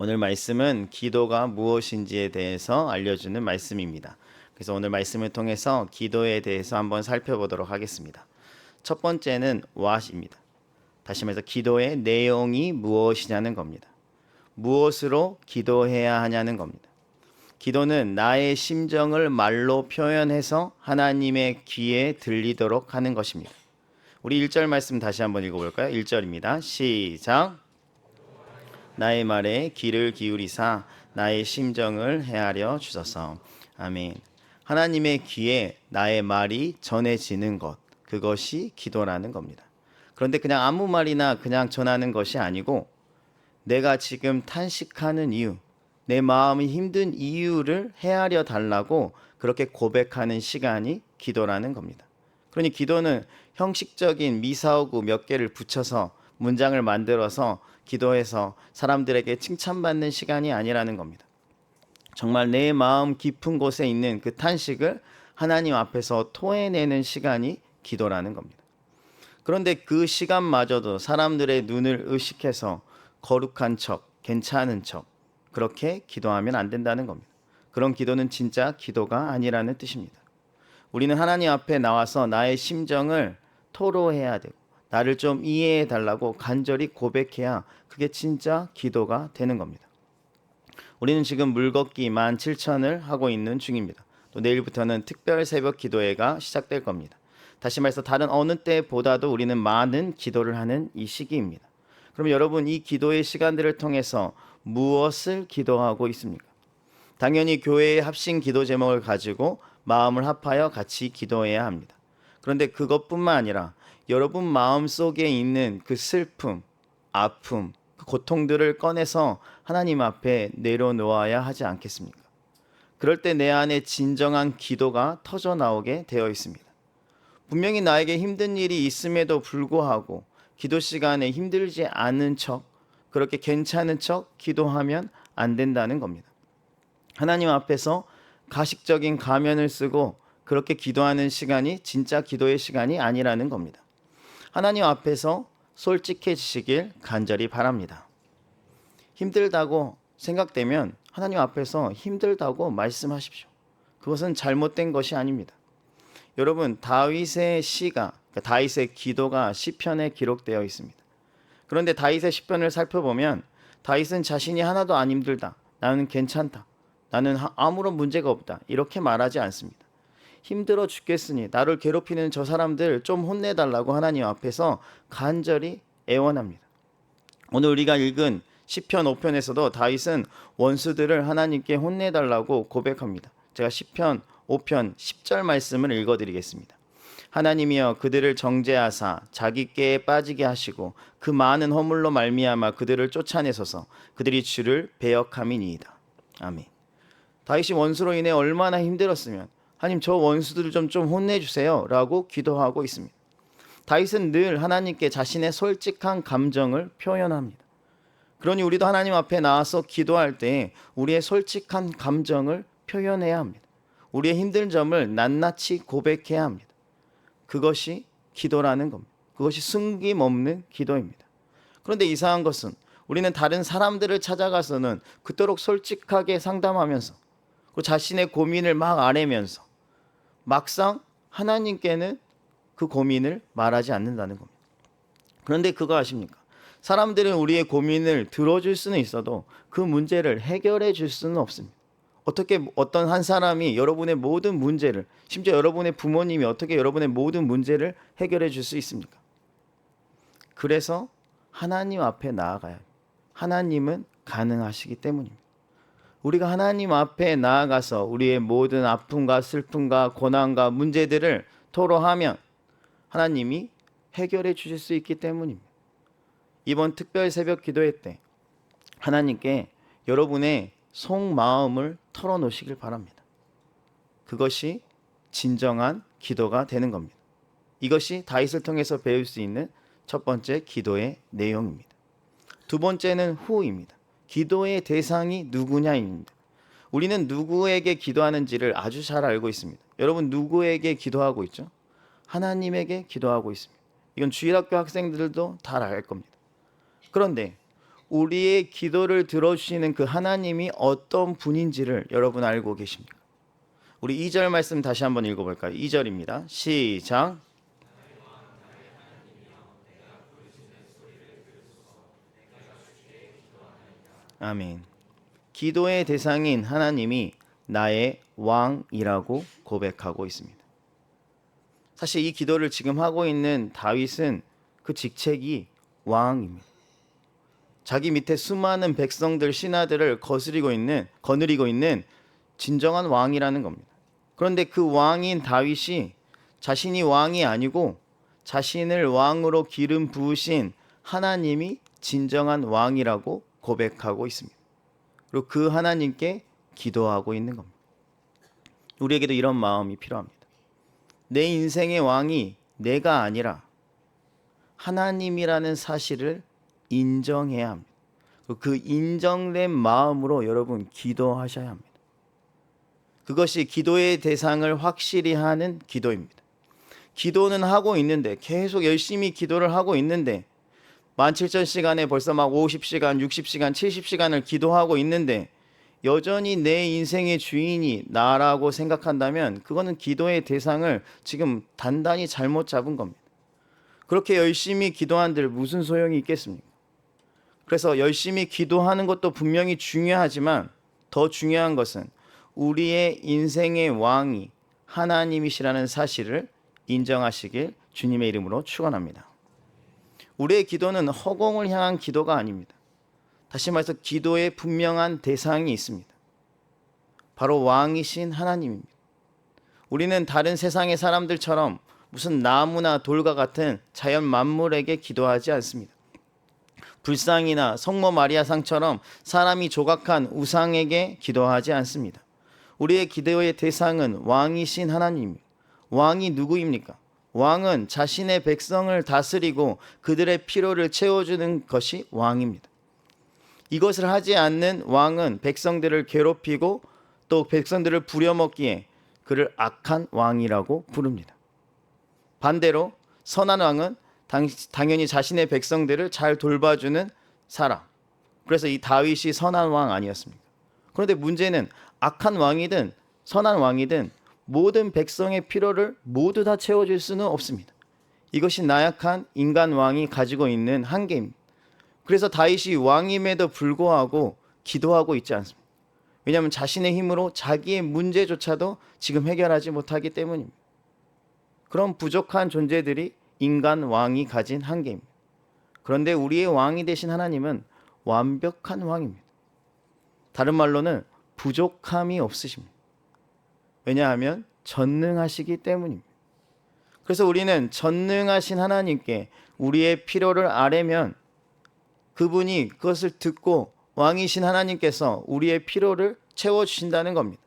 오늘 말씀은 기도가 무엇인지에 대해서 알려주는 말씀입니다. 그래서 오늘 말씀을 통해서 기도에 대해서 한번 살펴보도록 하겠습니다. 첫 번째는 what입니다. 다시 말해서 기도의 내용이 무엇이냐는 겁니다. 무엇으로 기도해야 하냐는 겁니다. 기도는 나의 심정을 말로 표현해서 하나님의 귀에 들리도록 하는 것입니다. 우리 1절 말씀 다시 한번 읽어볼까요? 1절입니다. 시작. 나의 말에 귀를 기울이사 나의 심정을 헤아려 주소서. 아멘. 하나님의 귀에 나의 말이 전해지는 것, 그것이 기도라는 겁니다. 그런데 그냥 아무 말이나 그냥 전하는 것이 아니고 내가 지금 탄식하는 이유, 내 마음이 힘든 이유를 헤아려 달라고 그렇게 고백하는 시간이 기도라는 겁니다. 그러니 기도는 형식적인 미사오구 몇 개를 붙여서 문장을 만들어서 기도해서 사람들에게 칭찬받는 시간이 아니라는 겁니다. 정말 내 마음 깊은 곳에 있는 그 탄식을 하나님 앞에서 토해내는 시간이 기도라는 겁니다. 그런데 그 시간마저도 사람들의 눈을 의식해서 거룩한 척, 괜찮은 척 그렇게 기도하면 안 된다는 겁니다. 그런 기도는 진짜 기도가 아니라는 뜻입니다. 우리는 하나님 앞에 나와서 나의 심정을 토로해야 되고 나를 좀 이해해 달라고 간절히 고백해야 그게 진짜 기도가 되는 겁니다. 우리는 지금 물걷기 17,000을 하고 있는 중입니다. 또 내일부터는 특별 새벽 기도회가 시작될 겁니다. 다시 말해서 다른 어느 때보다도 우리는 많은 기도를 하는 이 시기입니다. 그럼 여러분 이 기도의 시간들을 통해서 무엇을 기도하고 있습니까? 당연히 교회의 합심 기도 제목을 가지고 마음을 합하여 같이 기도해야 합니다. 그런데 그것뿐만 아니라 여러분 마음 속에 있는 그 슬픔, 아픔, 그 고통들을 꺼내서 하나님 앞에 내려놓아야 하지 않겠습니까? 그럴 때 내 안에 진정한 기도가 터져 나오게 되어 있습니다. 분명히 나에게 힘든 일이 있음에도 불구하고 기도 시간에 힘들지 않은 척, 그렇게 괜찮은 척 기도하면 안 된다는 겁니다. 하나님 앞에서 가식적인 가면을 쓰고 그렇게 기도하는 시간이 진짜 기도의 시간이 아니라는 겁니다. 하나님 앞에서 솔직해지시길 간절히 바랍니다. 힘들다고 생각되면 하나님 앞에서 힘들다고 말씀하십시오. 그것은 잘못된 것이 아닙니다. 여러분 다윗의 시가, 다윗의 기도가 시편에 기록되어 있습니다. 그런데 다윗의 시편을 살펴보면 다윗은 자신이 하나도 안 힘들다, 나는 괜찮다, 나는 아무런 문제가 없다 이렇게 말하지 않습니다. 힘들어 죽겠으니 나를 괴롭히는 저 사람들 좀 혼내달라고 하나님 앞에서 간절히 애원합니다. 오늘 우리가 읽은 시편 5편에서도 다윗은 원수들을 하나님께 혼내달라고 고백합니다. 제가 시편 5편 10절 말씀을 읽어드리겠습니다. 하나님이여 그들을 정죄하사 자기 꾀에 빠지게 하시고 그 많은 허물로 말미암아 그들을 쫓아내소서. 그들이 주를 배역함이니이다. 아멘. 다윗이 원수로 인해 얼마나 힘들었으면 하나님 저 원수들을 좀 혼내주세요 라고 기도하고 있습니다. 다윗은 늘 하나님께 자신의 솔직한 감정을 표현합니다. 그러니 우리도 하나님 앞에 나와서 기도할 때 우리의 솔직한 감정을 표현해야 합니다. 우리의 힘든 점을 낱낱이 고백해야 합니다. 그것이 기도라는 겁니다. 그것이 숨김없는 기도입니다. 그런데 이상한 것은 우리는 다른 사람들을 찾아가서는 그토록 솔직하게 상담하면서 그 자신의 고민을 막 아뢰면서 막상 하나님께는 그 고민을 말하지 않는다는 겁니다. 그런데 그거 아십니까? 사람들은 우리의 고민을 들어줄 수는 있어도 그 문제를 해결해 줄 수는 없습니다. 어떻게 어떤 한 사람이 여러분의 모든 문제를, 심지어 여러분의 부모님이 어떻게 여러분의 모든 문제를 해결해 줄 수 있습니까? 그래서 하나님 앞에 나아가야 합니다. 하나님은 가능하시기 때문입니다. 우리가 하나님 앞에 나아가서 우리의 모든 아픔과 슬픔과 고난과 문제들을 토로하면 하나님이 해결해 주실 수 있기 때문입니다. 이번 특별 새벽 기도회 때 하나님께 여러분의 속마음을 털어놓으시길 바랍니다. 그것이 진정한 기도가 되는 겁니다. 이것이 다윗을 통해서 배울 수 있는 첫 번째 기도의 내용입니다. 두 번째는 who입니다. 기도의 대상이 누구냐입니다. 우리는 누구에게 기도하는지를 아주 잘 알고 있습니다. 여러분 누구에게 기도하고 있죠? 하나님에게 기도하고 있습니다. 이건 주일학교 학생들도 다 알 겁니다. 그런데 우리의 기도를 들어주시는 그 하나님이 어떤 분인지를 여러분 알고 계십니까? 우리 2절 말씀 다시 한번 읽어볼까요? 2절입니다. 시작. 아멘. 기도의 대상인 하나님이 나의 왕이라고 고백하고 있습니다. 사실 이 기도를 지금 하고 있는 다윗은 그 직책이 왕입니다. 자기 밑에 수많은 백성들, 신하들을 거느리고 있는 진정한 왕이라는 겁니다. 그런데 그 왕인 다윗이 자신이 왕이 아니고 자신을 왕으로 기름 부으신 하나님이 진정한 왕이라고 고백하고 있습니다. 그리고 그 하나님께 기도하고 있는 겁니다. 우리에게도 이런 마음이 필요합니다. 내 인생의 왕이 내가 아니라 하나님이라는 사실을 인정해야 합니다. 그 인정된 마음으로 여러분 기도하셔야 합니다. 그것이 기도의 대상을 확실히 하는 기도입니다. 기도는 하고 있는데, 계속 열심히 기도를 하고 있는데 17,000시간에 벌써 막 50시간, 60시간, 70시간을 기도하고 있는데 여전히 내 인생의 주인이 나라고 생각한다면 그거는 기도의 대상을 지금 단단히 잘못 잡은 겁니다. 그렇게 열심히 기도한들 무슨 소용이 있겠습니까? 그래서 열심히 기도하는 것도 분명히 중요하지만 더 중요한 것은 우리의 인생의 왕이 하나님이시라는 사실을 인정하시길 주님의 이름으로 축원합니다. 우리의 기도는 허공을 향한 기도가 아닙니다. 다시 말해서 기도의 분명한 대상이 있습니다. 바로 왕이신 하나님입니다. 우리는 다른 세상의 사람들처럼 무슨 나무나 돌과 같은 자연 만물에게 기도하지 않습니다. 불상이나 성모 마리아상처럼 사람이 조각한 우상에게 기도하지 않습니다. 우리의 기도의 대상은 왕이신 하나님입니다. 왕이 누구입니까? 왕은 자신의 백성을 다스리고 그들의 필요를 채워주는 것이 왕입니다. 이것을 하지 않는 왕은 백성들을 괴롭히고 또 백성들을 부려먹기에 그를 악한 왕이라고 부릅니다. 반대로 선한 왕은 당연히 자신의 백성들을 잘 돌봐주는 사람. 그래서 이 다윗이 선한 왕 아니었습니까? 그런데 문제는 악한 왕이든 선한 왕이든 모든 백성의 필요를 모두 다 채워줄 수는 없습니다. 이것이 나약한 인간 왕이 가지고 있는 한계입니다. 그래서 다윗이 왕임에도 불구하고 기도하고 있지 않습니다. 왜냐하면 자신의 힘으로 자기의 문제조차도 지금 해결하지 못하기 때문입니다. 그런 부족한 존재들이 인간 왕이 가진 한계입니다. 그런데 우리의 왕이 되신 하나님은 완벽한 왕입니다. 다른 말로는 부족함이 없으십니다. 왜냐하면 전능하시기 때문입니다. 그래서 우리는 전능하신 하나님께 우리의 필요를 아뢰면 그분이 그것을 듣고 왕이신 하나님께서 우리의 필요를 채워주신다는 겁니다.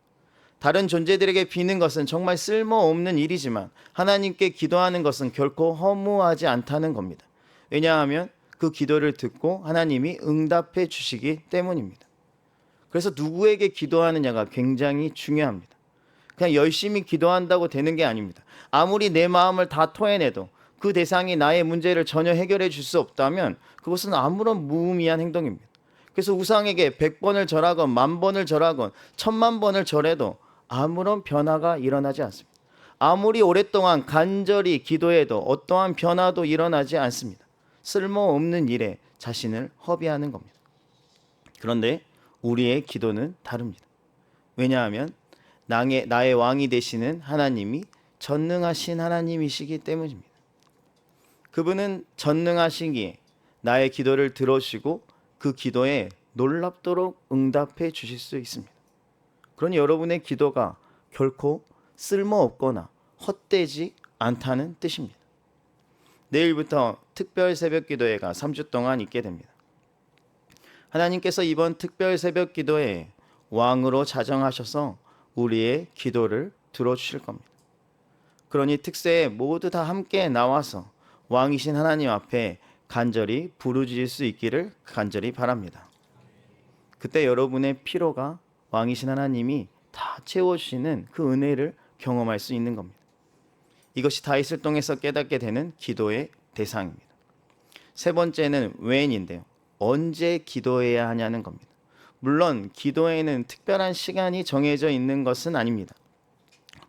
다른 존재들에게 비는 것은 정말 쓸모없는 일이지만 하나님께 기도하는 것은 결코 허무하지 않다는 겁니다. 왜냐하면 그 기도를 듣고 하나님이 응답해 주시기 때문입니다. 그래서 누구에게 기도하느냐가 굉장히 중요합니다. 그냥 열심히 기도한다고 되는 게 아닙니다. 아무리 내 마음을 다 토해내도 그 대상이 나의 문제를 전혀 해결해 줄 수 없다면 그것은 아무런 무의미한 행동입니다. 그래서 우상에게 100번을 절하건 10,000번을 절하건 10,000,000번을 절해도 아무런 변화가 일어나지 않습니다. 아무리 오랫동안 간절히 기도해도 어떠한 변화도 일어나지 않습니다. 쓸모없는 일에 자신을 허비하는 겁니다. 그런데 우리의 기도는 다릅니다. 왜냐하면 나의 왕이 되시는 하나님이 전능하신 하나님이시기 때문입니다. 그분은 전능하시기에 나의 기도를 들어주시고 그 기도에 놀랍도록 응답해 주실 수 있습니다. 그러니 여러분의 기도가 결코 쓸모없거나 헛되지 않다는 뜻입니다. 내일부터 특별 새벽 기도회가 3주 동안 있게 됩니다. 하나님께서 이번 특별 새벽 기도회에 왕으로 자정하셔서 우리의 기도를 들어주실 겁니다. 그러니 특세에 모두 다 함께 나와서 왕이신 하나님 앞에 간절히 부르짖을 수 있기를 간절히 바랍니다. 그때 여러분의 필요가 왕이신 하나님이 다 채워주시는 그 은혜를 경험할 수 있는 겁니다. 이것이 다윗을 통해서 깨닫게 되는 기도의 대상입니다. 세 번째는 when인데요. 언제 기도해야 하냐는 겁니다. 물론 기도에는 특별한 시간이 정해져 있는 것은 아닙니다.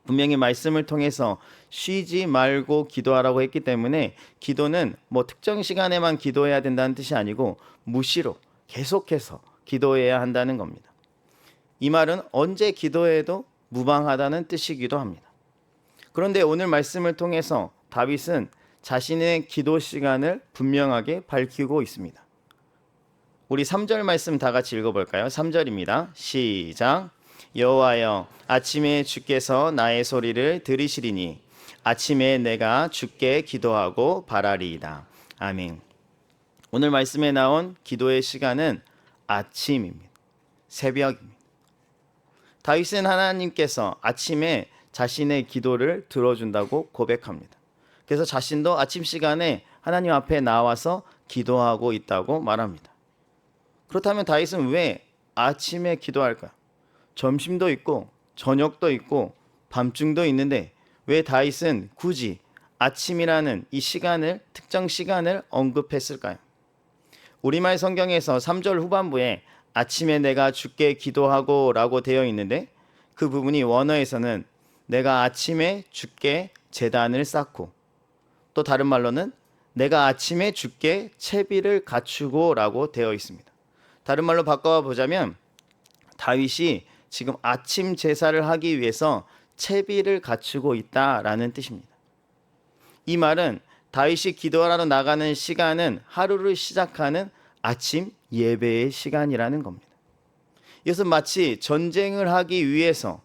분명히 말씀을 통해서 쉬지 말고 기도하라고 했기 때문에 기도는 뭐 특정 시간에만 기도해야 된다는 뜻이 아니고 무시로 계속해서 기도해야 한다는 겁니다. 이 말은 언제 기도해도 무방하다는 뜻이기도 합니다. 그런데 오늘 말씀을 통해서 다윗은 자신의 기도 시간을 분명하게 밝히고 있습니다. 우리 3절 말씀 다 같이 읽어볼까요? 3절입니다. 시작. 여호와여, 아침에 주께서 나의 소리를 들으시리니 아침에 내가 주께 기도하고 바라리이다. 아멘. 오늘 말씀에 나온 기도의 시간은 아침입니다. 새벽입니다. 다윗은 하나님께서 아침에 자신의 기도를 들어준다고 고백합니다. 그래서 자신도 아침 시간에 하나님 앞에 나와서 기도하고 있다고 말합니다. 그렇다면 다윗은 왜 아침에 기도할까요? 점심도 있고 저녁도 있고 밤중도 있는데 왜 다윗은 굳이 아침이라는 이 시간을, 특정 시간을 언급했을까요? 우리말 성경에서 3절 후반부에 아침에 내가 주께 기도하고 라고 되어 있는데 그 부분이 원어에서는 내가 아침에 주께 제단을 쌓고, 또 다른 말로는 내가 아침에 주께 채비를 갖추고 라고 되어 있습니다. 다른 말로 바꿔보자면 다윗이 지금 아침 제사를 하기 위해서 채비를 갖추고 있다라는 뜻입니다. 이 말은 다윗이 기도하러 나가는 시간은 하루를 시작하는 아침 예배의 시간이라는 겁니다. 이것은 마치 전쟁을 하기 위해서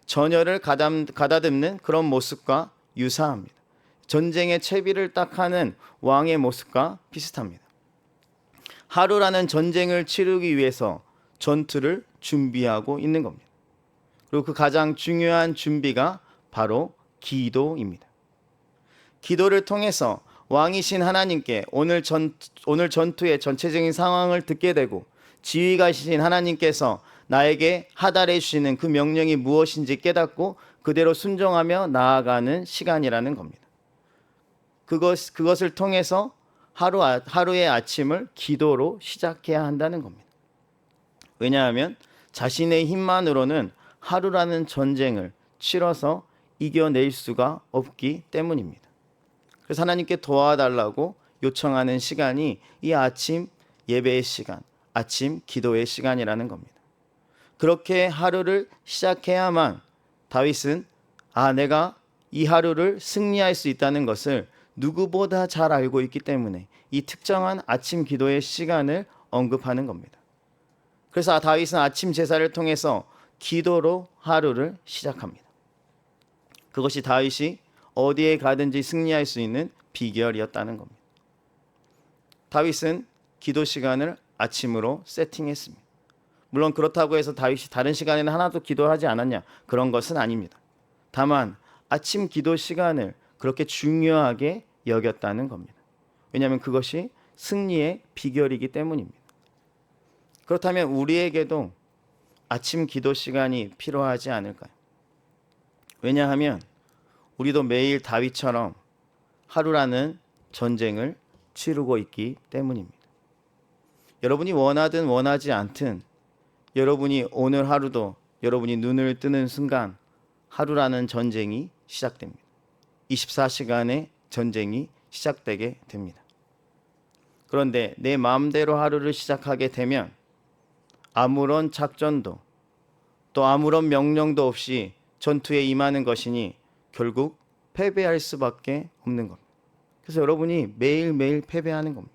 전열을 가다듬는 그런 모습과 유사합니다. 전쟁의 채비를 딱 하는 왕의 모습과 비슷합니다. 하루라는 전쟁을 치르기 위해서 전투를 준비하고 있는 겁니다. 그리고 그 가장 중요한 준비가 바로 기도입니다. 기도를 통해서 왕이신 하나님께 오늘 전투의 전체적인 상황을 듣게 되고 지휘가이신 하나님께서 나에게 하달해 주시는 그 명령이 무엇인지 깨닫고 그대로 순종하며 나아가는 시간이라는 겁니다. 그것을 통해서 하루의 아침을 기도로 시작해야 한다는 겁니다. 왜냐하면 자신의 힘만으로는 하루라는 전쟁을 치러서 이겨낼 수가 없기 때문입니다. 그래서 하나님께 도와달라고 요청하는 시간이 이 아침 예배의 시간, 아침 기도의 시간이라는 겁니다. 그렇게 하루를 시작해야만 다윗은 내가 이 하루를 승리할 수 있다는 것을 누구보다 잘 알고 있기 때문에 이 특정한 아침 기도의 시간을 언급하는 겁니다. 그래서 다윗은 아침 제사를 통해서 기도로 하루를 시작합니다. 그것이 다윗이 어디에 가든지 승리할 수 있는 비결이었다는 겁니다. 다윗은 기도 시간을 아침으로 세팅했습니다. 물론 그렇다고 해서 다윗이 다른 시간에는 하나도 기도하지 않았냐? 그런 것은 아닙니다. 다만 아침 기도 시간을 그렇게 중요하게 여겼다는 겁니다. 왜냐하면 그것이 승리의 비결이기 때문입니다. 그렇다면 우리에게도 아침 기도 시간이 필요하지 않을까요? 왜냐하면 우리도 매일 다윗처럼 하루라는 전쟁을 치르고 있기 때문입니다. 여러분이 원하든 원하지 않든 여러분이 오늘 하루도 여러분이 눈을 뜨는 순간 하루라는 전쟁이 시작됩니다. 24시간의 전쟁이 시작되게 됩니다. 그런데 내 마음대로 하루를 시작하게 되면 아무런 작전도 또 아무런 명령도 없이 전투에 임하는 것이니 결국 패배할 수밖에 없는 겁니다. 그래서 여러분이 매일매일 패배하는 겁니다.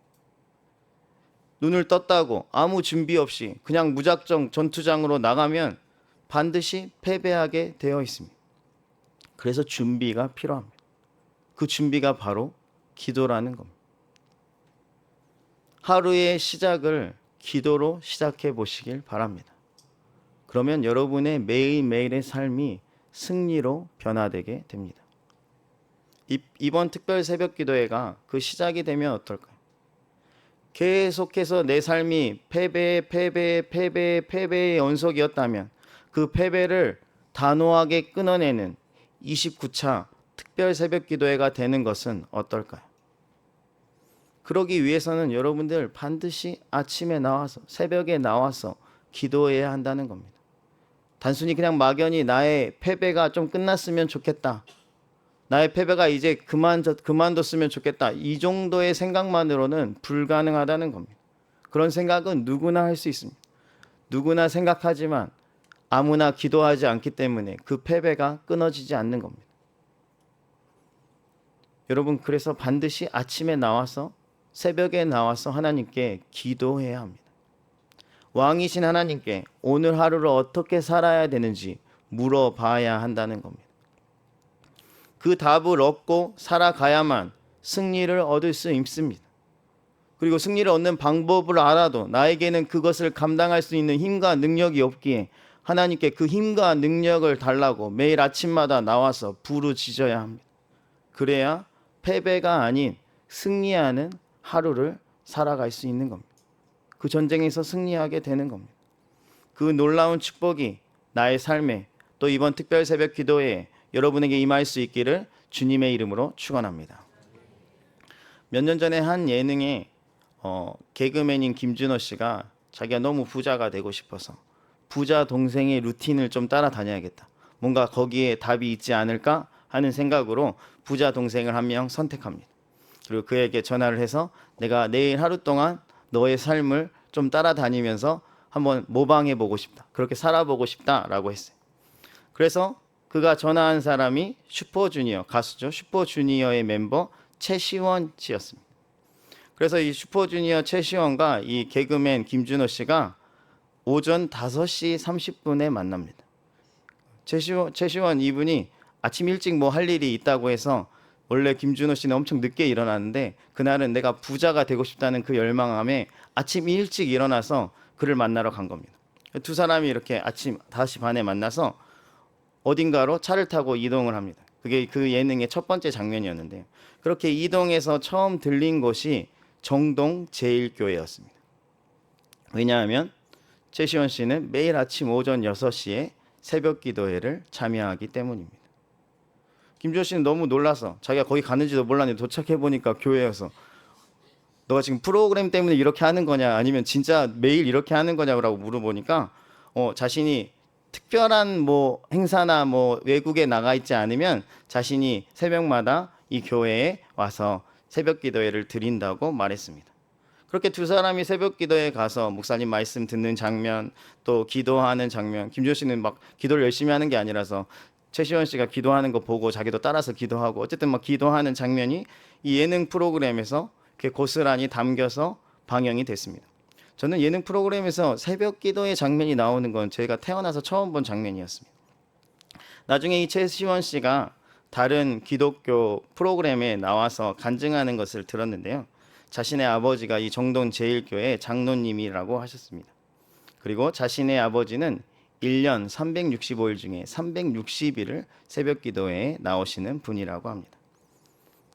눈을 떴다고 아무 준비 없이 그냥 무작정 전투장으로 나가면 반드시 패배하게 되어 있습니다. 그래서 준비가 필요합니다. 그 준비가 바로 기도라는 겁니다. 하루의 시작을 기도로 시작해 보시길 바랍니다. 그러면 여러분의 매일매일의 삶이 승리로 변화되게 됩니다. 이번 특별 새벽 기도회가 그 시작이 되면 어떨까요? 계속해서 내 삶이 패배의 연속이었다면 그 패배를 단호하게 끊어내는 29차 특별 새벽 기도회가 되는 것은 어떨까요? 그러기 위해서는 여러분들 반드시 아침에 나와서 새벽에 나와서 기도해야 한다는 겁니다. 단순히 그냥 막연히 나의 패배가 좀 끝났으면 좋겠다. 나의 패배가 이제 그만뒀으면 좋겠다. 이 정도의 생각만으로는 불가능하다는 겁니다. 그런 생각은 누구나 할 수 있습니다. 누구나 생각하지만 아무나 기도하지 않기 때문에 그 패배가 끊어지지 않는 겁니다. 여러분, 그래서 반드시 아침에 나와서 새벽에 나와서 하나님께 기도해야 합니다. 왕이신 하나님께 오늘 하루를 어떻게 살아야 되는지 물어봐야 한다는 겁니다. 그 답을 얻고 살아가야만 승리를 얻을 수 있습니다. 그리고 승리를 얻는 방법을 알아도 나에게는 그것을 감당할 수 있는 힘과 능력이 없기에 하나님께 그 힘과 능력을 달라고 매일 아침마다 나와서 부르짖어야 합니다. 그래야 패배가 아닌 승리하는 하루를 살아갈 수 있는 겁니다. 그 전쟁에서 승리하게 되는 겁니다. 그 놀라운 축복이 나의 삶에 또 이번 특별 새벽 기도에 여러분에게 임할 수 있기를 주님의 이름으로 축원합니다. 몇 년 전에 한 예능에 개그맨인 김준호 씨가 자기가 너무 부자가 되고 싶어서 부자 동생의 루틴을 좀 따라다녀야겠다. 뭔가 거기에 답이 있지 않을까 하는 생각으로 부자 동생을 한 명 선택합니다. 그리고 그에게 전화를 해서 내가 내일 하루 동안 너의 삶을 좀 따라다니면서 한번 모방해 보고 싶다. 그렇게 살아보고 싶다라고 했어요. 그래서 그가 전화한 사람이 슈퍼주니어 가수죠. 슈퍼주니어의 멤버 최시원 씨였습니다. 그래서 이 슈퍼주니어 최시원과 이 개그맨 김준호 씨가 오전 5시 30분에 만납니다. 최시원 이분이 아침 일찍 뭐 할 일이 있다고 해서 원래 김준호 씨는 엄청 늦게 일어났는데 그날은 내가 부자가 되고 싶다는 그 열망함에 아침 일찍 일어나서 그를 만나러 간 겁니다. 두 사람이 이렇게 아침 5시 반에 만나서 어딘가로 차를 타고 이동을 합니다. 그게 그 예능의 첫 번째 장면이었는데요. 그렇게 이동해서 처음 들린 곳이 정동 제1교회였습니다. 왜냐하면 최시원 씨는 매일 아침 오전 6시에 새벽 기도회를 참여하기 때문입니다. 김준호 씨는 너무 놀라서 자기가 거기 가는지도 몰랐는데 도착해보니까 교회여서 너가 지금 프로그램 때문에 이렇게 하는 거냐 아니면 진짜 매일 이렇게 하는 거냐고 물어보니까 자신이 특별한 뭐 행사나 뭐 외국에 나가 있지 않으면 자신이 새벽마다 이 교회에 와서 새벽 기도회를 드린다고 말했습니다. 그렇게 두 사람이 새벽 기도에 가서 목사님 말씀 듣는 장면, 또 기도하는 장면, 김준호 씨는 막 기도를 열심히 하는 게 아니라서 최시원 씨가 기도하는 거 보고 자기도 따라서 기도하고 어쨌든 막 기도하는 장면이 이 예능 프로그램에서 이렇게 고스란히 담겨서 방영이 됐습니다. 저는 예능 프로그램에서 새벽 기도의 장면이 나오는 건 제가 태어나서 처음 본 장면이었습니다. 나중에 이 최시원 씨가 다른 기독교 프로그램에 나와서 간증하는 것을 들었는데요. 자신의 아버지가 이 정동 제1교회 장로님이라고 하셨습니다. 그리고 자신의 아버지는 1년 365일 중에 360일을 새벽 기도회에 나오시는 분이라고 합니다.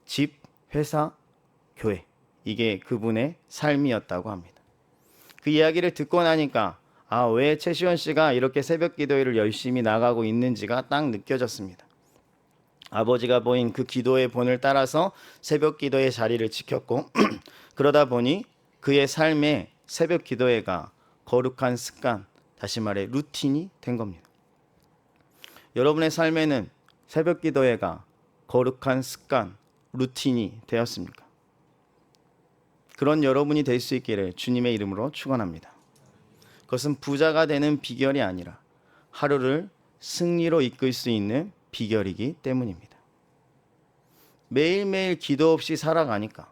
집, 회사, 교회, 이게 그분의 삶이었다고 합니다. 그 이야기를 듣고 나니까 왜 최시원 씨가 이렇게 새벽 기도회를 열심히 나가고 있는지가 딱 느껴졌습니다. 아버지가 보인 그 기도의 본을 따라서 새벽 기도의 자리를 지켰고 그러다 보니 그의 삶에 새벽 기도회가 거룩한 습관, 다시 말해 루틴이 된 겁니다. 여러분의 삶에는 새벽 기도회가 거룩한 습관, 루틴이 되었습니까? 그런 여러분이 될 수 있기를 주님의 이름으로 축원합니다. 그것은 부자가 되는 비결이 아니라 하루를 승리로 이끌 수 있는 비결이기 때문입니다. 매일매일 기도 없이 살아가니까,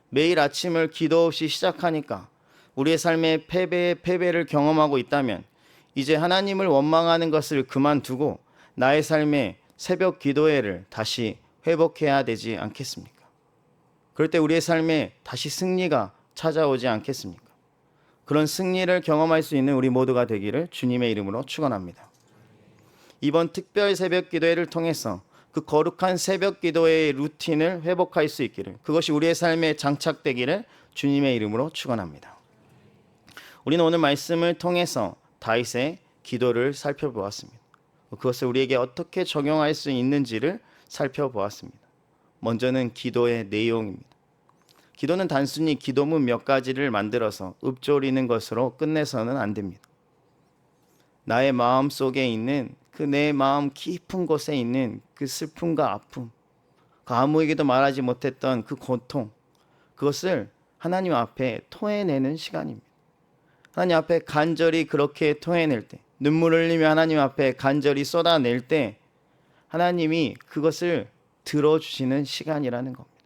매일 아침을 기도 없이 시작하니까 우리의 삶에 패배를 경험하고 있다면 이제 하나님을 원망하는 것을 그만두고 나의 삶에 새벽 기도회를 다시 회복해야 되지 않겠습니까? 그럴 때 우리의 삶에 다시 승리가 찾아오지 않겠습니까? 그런 승리를 경험할 수 있는 우리 모두가 되기를 주님의 이름으로 축원합니다. 이번 특별 새벽 기도회를 통해서 그 거룩한 새벽 기도회의 루틴을 회복할 수 있기를, 그것이 우리의 삶에 장착되기를 주님의 이름으로 축원합니다. 우리는 오늘 말씀을 통해서 다윗의 기도를 살펴보았습니다. 그것을 우리에게 어떻게 적용할 수 있는지를 살펴보았습니다. 먼저는 기도의 내용입니다. 기도는 단순히 기도문 몇 가지를 만들어서 읊조리는 것으로 끝내서는 안 됩니다. 나의 마음 속에 있는 그 내 마음 깊은 곳에 있는 그 슬픔과 아픔, 그 아무에게도 말하지 못했던 그 고통, 그것을 하나님 앞에 토해내는 시간입니다. 하나님 앞에 간절히 그렇게 토해낼 때, 눈물을 흘리며 하나님 앞에 간절히 쏟아낼 때 하나님이 그것을 들어주시는 시간이라는 겁니다.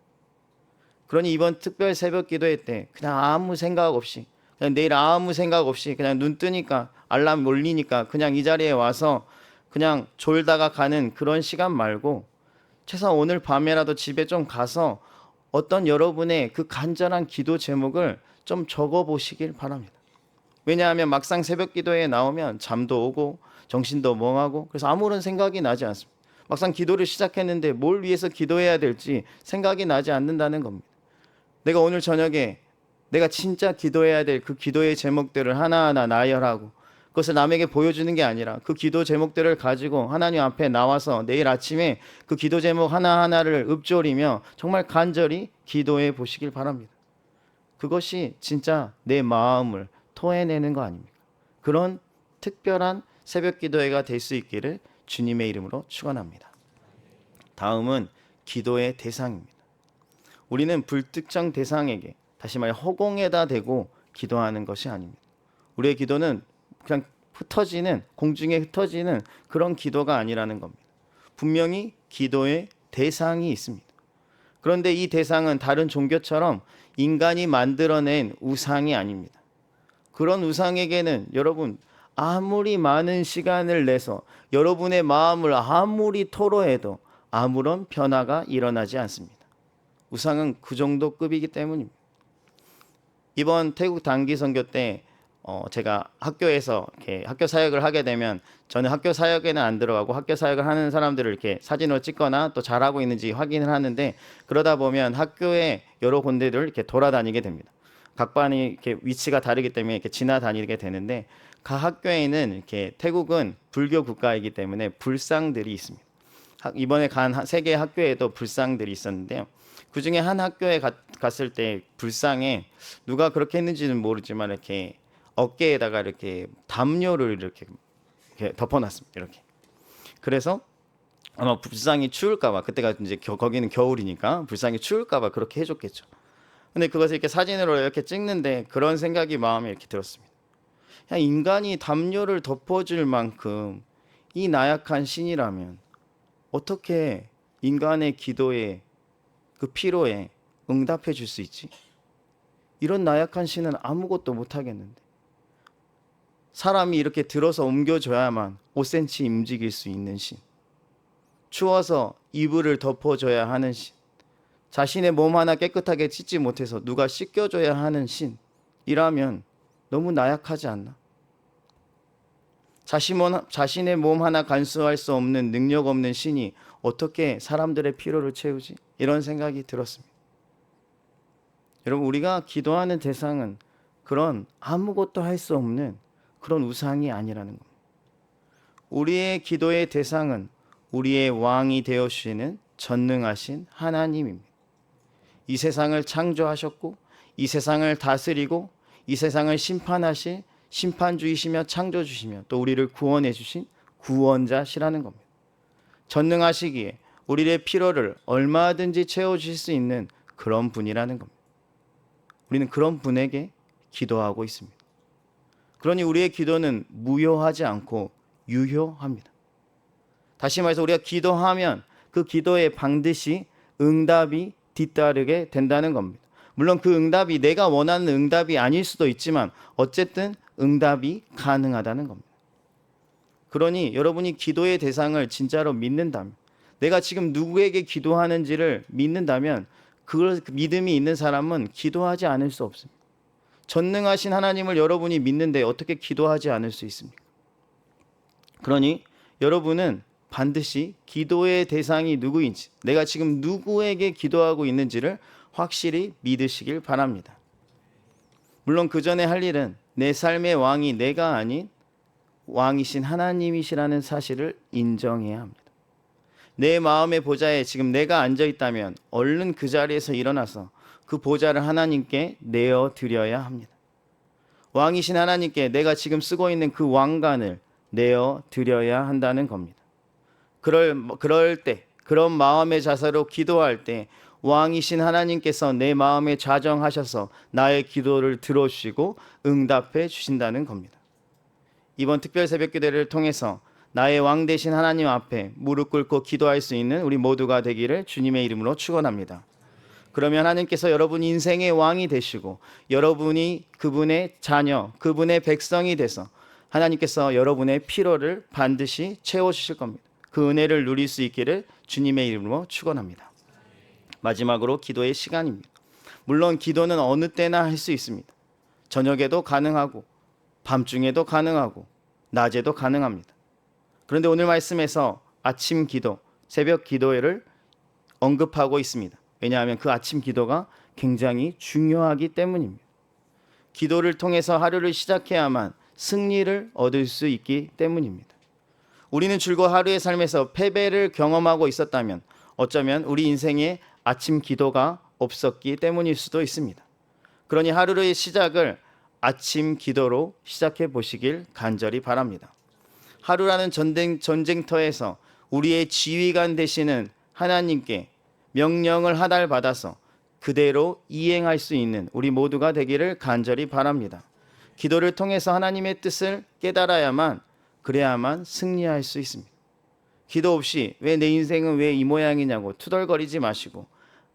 그러니 이번 특별 새벽 기도회 때 그냥 아무 생각 없이, 그냥 내일 아무 생각 없이 그냥 눈 뜨니까 알람 울리니까 그냥 이 자리에 와서 그냥 졸다가 가는 그런 시간 말고 최소한 오늘 밤에라도 집에 좀 가서 어떤 여러분의 그 간절한 기도 제목을 좀 적어 보시길 바랍니다. 왜냐하면 막상 새벽 기도에 나오면 잠도 오고 정신도 멍하고 그래서 아무런 생각이 나지 않습니다. 막상 기도를 시작했는데 뭘 위해서 기도해야 될지 생각이 나지 않는다는 겁니다. 내가 오늘 저녁에 내가 진짜 기도해야 될 그 기도의 제목들을 하나하나 나열하고 그것을 남에게 보여주는 게 아니라 그 기도 제목들을 가지고 하나님 앞에 나와서 내일 아침에 그 기도 제목 하나하나를 읊조리며 정말 간절히 기도해 보시길 바랍니다. 그것이 진짜 내 마음을 토해내는 거 아닙니까? 그런 특별한 새벽 기도회가 될 수 있기를 주님의 이름으로 축원합니다. 다음은 기도의 대상입니다. 우리는 불특정 대상에게, 다시 말해 허공에다 대고 기도하는 것이 아닙니다. 우리의 기도는 그냥 흩어지는, 공중에 흩어지는 그런 기도가 아니라는 겁니다. 분명히 기도의 대상이 있습니다. 그런데 이 대상은 다른 종교처럼 인간이 만들어낸 우상이 아닙니다. 그런 우상에게는 여러분 아무리 많은 시간을 내서 여러분의 마음을 아무리 토로해도 아무런 변화가 일어나지 않습니다. 우상은 그 정도 급이기 때문입니다. 이번 태국 단기 선교 때 제가 학교에서 이렇게 학교 사역을 하게 되면 저는 학교 사역에는 안 들어가고 학교 사역을 하는 사람들을 이렇게 사진으로 찍거나 또 잘하고 있는지 확인을 하는데 그러다 보면 학교의 여러 군데를 이렇게 돌아다니게 됩니다. 각 반이 이렇게 위치가 다르기 때문에 이렇게 지나다니게 되는데 각 학교에는 이렇게 태국은 불교 국가이기 때문에 불상들이 있습니다. 이번에 간 세 개의 학교에도 불상들이 있었는데요. 그 중에 한 학교에 갔을 때 불상에 누가 그렇게 했는지는 모르지만 이렇게 어깨에다가 이렇게 담요를 이렇게 덮어놨습니다. 이렇게. 그래서 아마 불상이 추울까봐 그때가 이제 거기는 겨울이니까 불상이 추울까봐 그렇게 해줬겠죠. 근데 그것을 이렇게 사진으로 이렇게 찍는데 그런 생각이 마음에 이렇게 들었습니다. 그냥 인간이 담요를 덮어줄 만큼 이 나약한 신이라면 어떻게 인간의 기도에 그 피로에 응답해 줄 수 있지? 이런 나약한 신은 아무것도 못 하겠는데 사람이 이렇게 들어서 옮겨줘야만 5cm 움직일 수 있는 신, 추워서 이불을 덮어줘야 하는 신, 자신의 몸 하나 깨끗하게 씻지 못해서 누가 씻겨줘야 하는 신이라면 너무 나약하지 않나? 자신의 몸 하나 간수할 수 없는 능력 없는 신이 어떻게 사람들의 피로를 채우지? 이런 생각이 들었습니다. 여러분, 우리가 기도하는 대상은 그런 아무것도 할 수 없는 그런 우상이 아니라는 겁니다. 우리의 기도의 대상은 우리의 왕이 되어주시는 전능하신 하나님입니다. 이 세상을 창조하셨고 이 세상을 다스리고 이 세상을 심판하실 심판주이시며 창조주시며 또 우리를 구원해 주신 구원자시라는 겁니다. 전능하시기에 우리의 필요를 얼마든지 채워주실 수 있는 그런 분이라는 겁니다. 우리는 그런 분에게 기도하고 있습니다. 그러니 우리의 기도는 무효하지 않고 유효합니다. 다시 말해서 우리가 기도하면 그 기도에 반드시 응답이 뒤따르게 된다는 겁니다. 물론 그 응답이 내가 원하는 응답이 아닐 수도 있지만 어쨌든 응답이 가능하다는 겁니다. 그러니 여러분이 기도의 대상을 진짜로 믿는다면, 내가 지금 누구에게 기도하는지를 믿는다면 그 믿음이 있는 사람은 기도하지 않을 수 없습니다. 전능하신 하나님을 여러분이 믿는데 어떻게 기도하지 않을 수 있습니까? 그러니 여러분은 반드시 기도의 대상이 누구인지, 내가 지금 누구에게 기도하고 있는지를 확실히 믿으시길 바랍니다. 물론 그 전에 할 일은 내 삶의 왕이 내가 아닌 왕이신 하나님이시라는 사실을 인정해야 합니다. 내 마음의 보좌에 지금 내가 앉아 있다면 얼른 그 자리에서 일어나서 그 보좌를 하나님께 내어 드려야 합니다. 왕이신 하나님께 내가 지금 쓰고 있는 그 왕관을 내어 드려야 한다는 겁니다. 그럴 때, 그런 마음의 자세로 기도할 때 왕이신 하나님께서 내 마음에 좌정하셔서 나의 기도를 들어주시고 응답해 주신다는 겁니다. 이번 특별 새벽 기도를 통해서 나의 왕 되신 하나님 앞에 무릎 꿇고 기도할 수 있는 우리 모두가 되기를 주님의 이름으로 축원합니다. 그러면 하나님께서 여러분 인생의 왕이 되시고 여러분이 그분의 자녀, 그분의 백성이 돼서 하나님께서 여러분의 필요를 반드시 채워주실 겁니다. 그 은혜를 누릴 수 있기를 주님의 이름으로 축원합니다. 마지막으로 기도의 시간입니다. 물론 기도는 어느 때나 할 수 있습니다. 저녁에도 가능하고 밤중에도 가능하고 낮에도 가능합니다. 그런데 오늘 말씀에서 아침 기도, 새벽 기도를 언급하고 있습니다. 왜냐하면 그 아침 기도가 굉장히 중요하기 때문입니다. 기도를 통해서 하루를 시작해야만 승리를 얻을 수 있기 때문입니다. 우리는 줄곧 하루의 삶에서 패배를 경험하고 있었다면 어쩌면 우리 인생에 아침 기도가 없었기 때문일 수도 있습니다. 그러니 하루의 시작을 아침 기도로 시작해 보시길 간절히 바랍니다. 하루라는 전쟁터에서 우리의 지휘관 되시는 하나님께 명령을 하달받아서 그대로 이행할 수 있는 우리 모두가 되기를 간절히 바랍니다. 기도를 통해서 하나님의 뜻을 깨달아야만 그래야만 승리할 수 있습니다. 기도 없이 왜 내 인생은 왜 이 모양이냐고 투덜거리지 마시고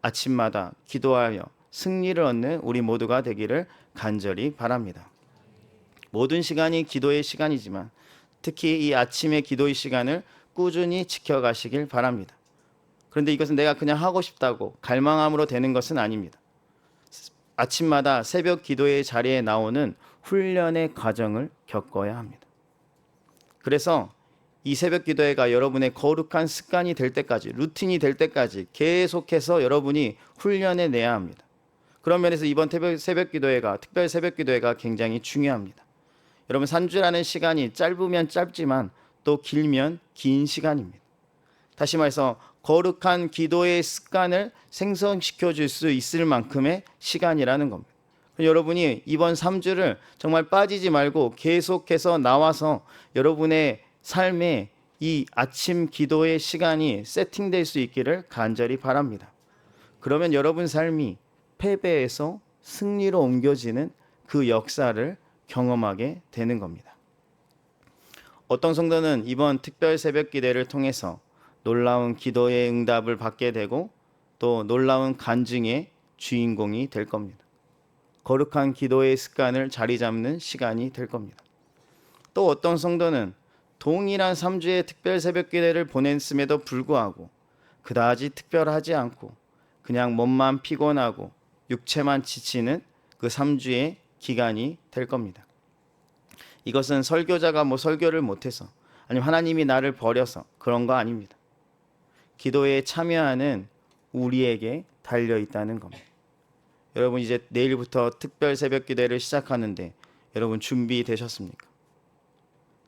아침마다 기도하여 승리를 얻는 우리 모두가 되기를 간절히 바랍니다. 모든 시간이 기도의 시간이지만 특히 이 아침의 기도의 시간을 꾸준히 지켜가시길 바랍니다. 그런데 이것은 내가 그냥 하고 싶다고 갈망함으로 되는 것은 아닙니다. 아침마다 새벽 기도의 자리에 나오는 훈련의 과정을 겪어야 합니다. 그래서 이 새벽 기도회가 여러분의 거룩한 습관이 될 때까지, 루틴이 될 때까지 계속해서 여러분이 훈련해 내야 합니다. 그런 면에서 이번 새벽 기도회가, 특별 새벽 기도회가 굉장히 중요합니다. 여러분, 3주라는 시간이 짧으면 짧지만 또 길면 긴 시간입니다. 다시 말해서 거룩한 기도의 습관을 생성시켜 줄 수 있을 만큼의 시간이라는 겁니다. 여러분이 이번 3주를 정말 빠지지 말고 계속해서 나와서 여러분의 삶에 이 아침 기도의 시간이 세팅될 수 있기를 간절히 바랍니다. 그러면 여러분 삶이 패배에서 승리로 옮겨지는 그 역사를 경험하게 되는 겁니다. 어떤 성도는 이번 특별 새벽 기도를 통해서 놀라운 기도의 응답을 받게 되고 또 놀라운 간증의 주인공이 될 겁니다. 거룩한 기도의 습관을 자리 잡는 시간이 될 겁니다. 또 어떤 성도는 동일한 3주의 특별 새벽 기도를 보냈음에도 불구하고 그다지 특별하지 않고 그냥 몸만 피곤하고 육체만 지치는 그 3주의 기간이 될 겁니다. 이것은 설교자가 설교를 못해서 아니면 하나님이 나를 버려서 그런 거 아닙니다. 기도에 참여하는 우리에게 달려 있다는 겁니다. 여러분 이제 내일부터 특별 새벽 기도를 시작하는데 여러분 준비되셨습니까?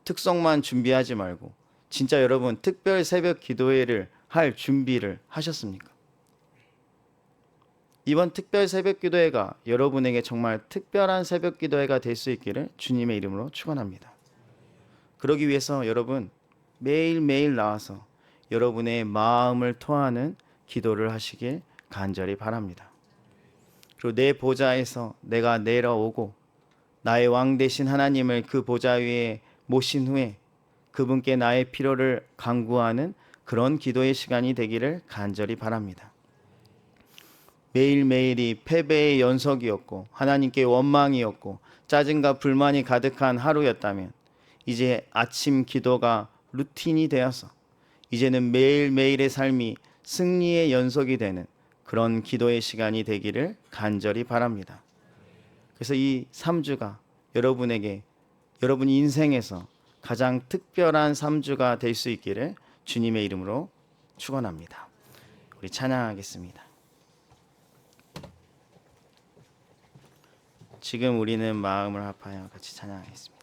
특성만 준비하지 말고 진짜 여러분 특별 새벽 기도회를 할 준비를 하셨습니까? 이번 특별 새벽 기도회가 여러분에게 정말 특별한 새벽 기도회가 될 수 있기를 주님의 이름으로 축원합니다. 그러기 위해서 여러분 매일매일 나와서 여러분의 마음을 토하는 기도를 하시길 간절히 바랍니다. 그리고 내 보좌에서 내가 내려오고 나의 왕 되신 하나님을 그 보좌 위에 모신 후에 그분께 나의 필요를 간구하는 그런 기도의 시간이 되기를 간절히 바랍니다. 매일매일이 패배의 연속이었고 하나님께 원망이었고 짜증과 불만이 가득한 하루였다면 이제 아침 기도가 루틴이 되어서 이제는 매일매일의 삶이 승리의 연속이 되는 그런 기도의 시간이 되기를 간절히 바랍니다. 그래서 이 3주가 여러분에게 여러분 인생에서 가장 특별한 3주가 될 수 있기를 주님의 이름으로 축원합니다. 우리 찬양하겠습니다. 지금 우리는 마음을 합하여 같이 찬양하겠습니다.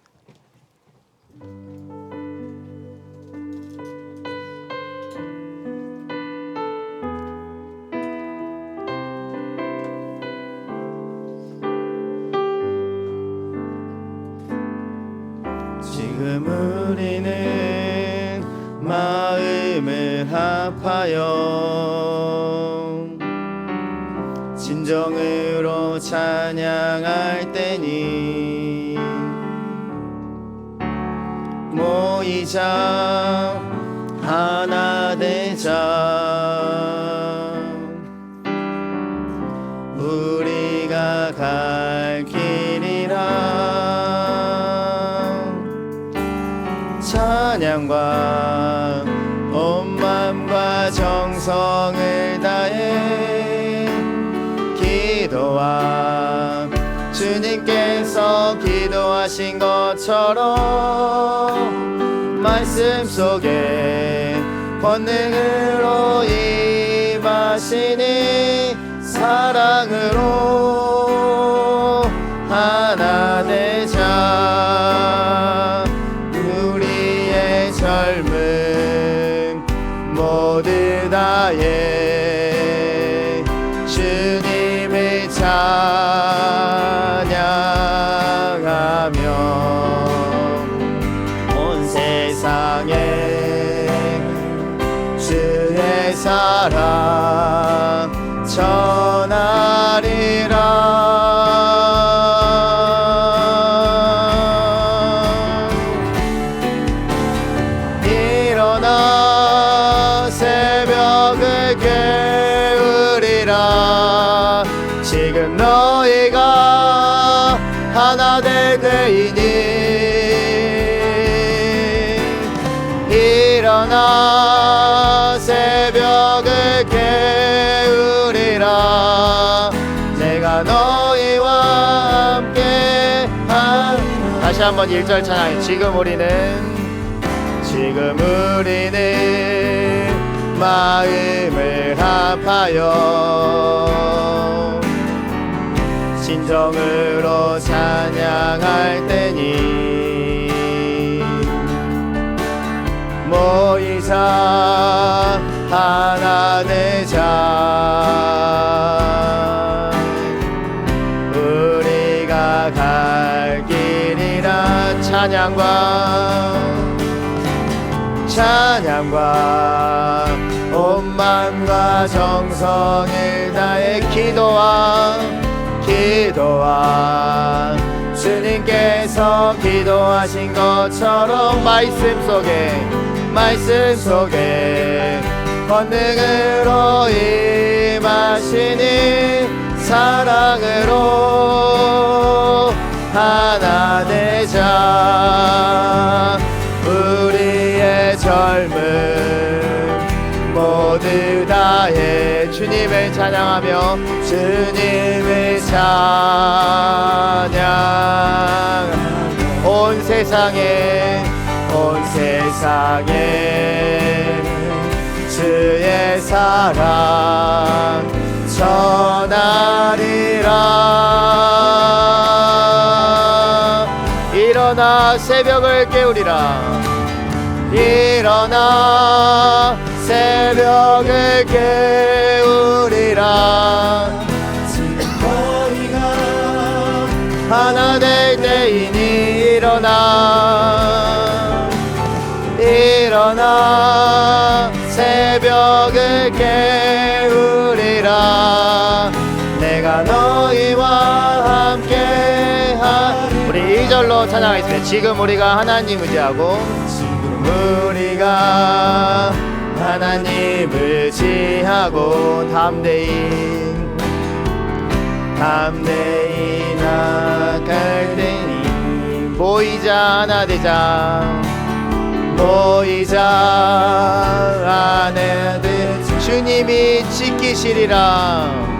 지금 우리는 마음을 합하여 진정으로 찬양할 때니 모이자 하나 되자 우리가 갈 길이라 찬양과 온 맘과 정성을 다해 기도와 주님께서 기도하신 것처럼 말씀 속에 권능으로 임하시니 사랑으로 하나 되자 우리의 젊음 모두 다해 주님을 찬양하며 온 세상에 주의 사랑 전하리라 일어나 새벽을 깨우리라 지금 너희가 하나 될 때이니 일어나 새벽을 깨우리라 내가 너희와 함께 다시 한번 1절 찬양해 지금 우리는 마음을 합하여 진정으로 찬양할 때니 모이자 하나 되자 우리가 갈 길이라 찬양과 온 맘과 정성을 다해 기도와 주님께서 기도하신 것처럼 말씀 속에 권능으로 임하시니 사랑으로 하나 되자 우리의 젊음 모두 다해 주님을 찬양하며 주님을 찬양 온 세상에 주의 사랑 전하리라 일어나 새벽을 깨우리라 일어나 새벽을 깨우리라 지금 너희가 하나 될 때이니 일어나 새벽을 깨우리라 내가 너희와 함께 우리 2절로 찬양하겠습니다. 지금 우리가 하나님 의지하고 우리가 하나님을 지하고 담대히 나갈 때니 모이자 하나 되자 하나 되자 주님이 지키시리라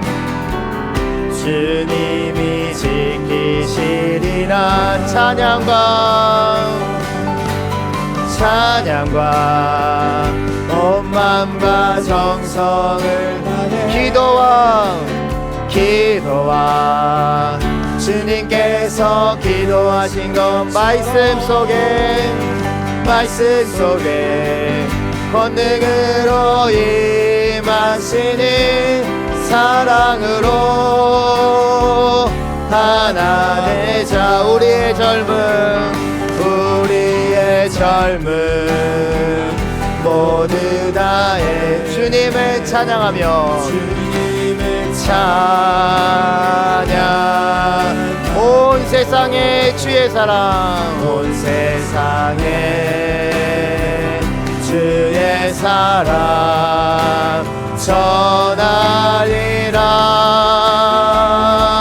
찬양과 온 맘과 정성을 다해 기도와 주님께서 기도하신 것 말씀 속에 권능으로 임하시니 사랑으로 하나 되자 우리의 젊음 젊음 모두 다해 주님을 찬양하며 주님을 찬양 온 세상에 주의 사랑 온 세상에 주의 사랑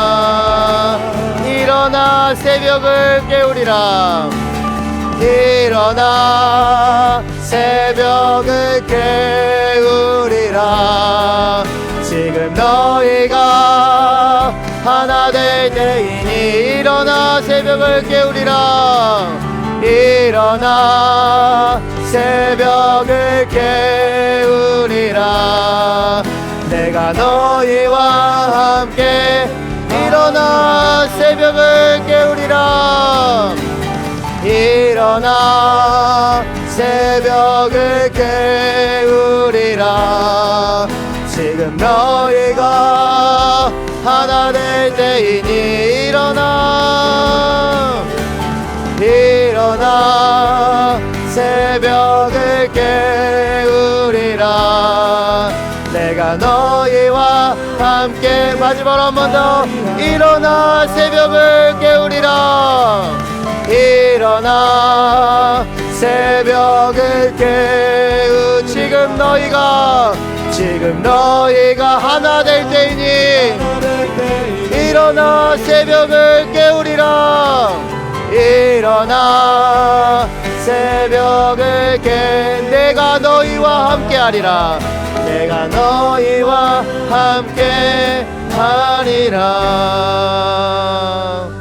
전하리라. 일어나 새벽을 깨우리라. 일어나 새벽을 깨우리라. 지금 너희가 하나 될 때이니 일어나 새벽을 깨우리라. 일어나 새벽을 깨우리라. 내가 너희와 함께 일어나 새벽을 깨우리라. 일어나 새벽을 깨우리라. 지금 너희가 하나 될 때이니 일어나. 일어나 새벽을 깨우리라. 내가 너희와 함께 마지막으로 한 번 더 일어나 새벽을 깨우리라. 일어나 새벽을 깨우. 지금 너희가 하나 될 때이니 일어나 새벽을 깨우리라. 일어나 새벽을 깨. 내가 너희와 함께하리라. 내가 너희와 함께하리라.